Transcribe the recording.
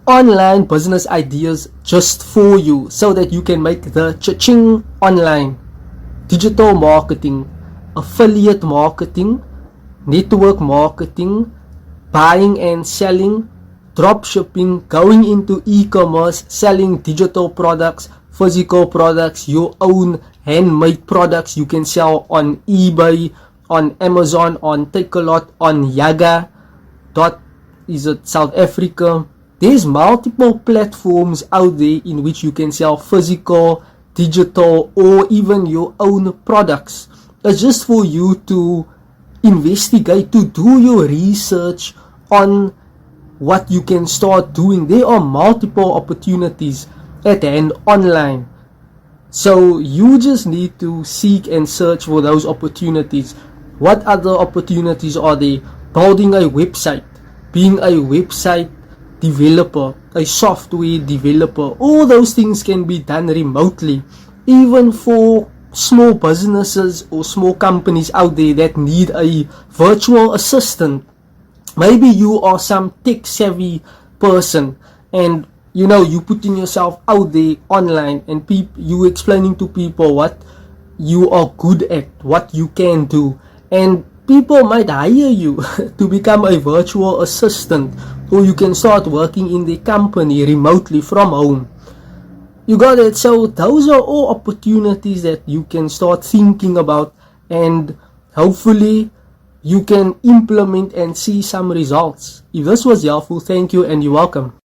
online business ideas just for you so that you can make the cha-ching online. Digital marketing, affiliate marketing, network marketing, buying and selling, drop shipping, going into e-commerce, selling digital products, physical products, your own handmade products you can sell on eBay, on Amazon, on Takealot, on Yaga. Is it South Africa? There's multiple platforms out there in which you can sell physical, digital, or even your own products. It's just for you to investigate, to do your research on what you can start doing. There are multiple opportunities at hand online. So you just need to seek and search for those opportunities. What other opportunities are there? Building a website, being a website developer, a software developer. All those things can be done remotely. Even for small businesses or small companies out there that need a virtual assistant. Maybe you are some tech savvy person and you putting yourself out there online and you explaining to people what you are good at, what you can do, and people might hire you to become a virtual assistant, or you can start working in the company remotely from home. You got it? So those are all opportunities that you can start thinking about, and hopefully you can implement and see some results. If this was helpful, thank you and you're welcome.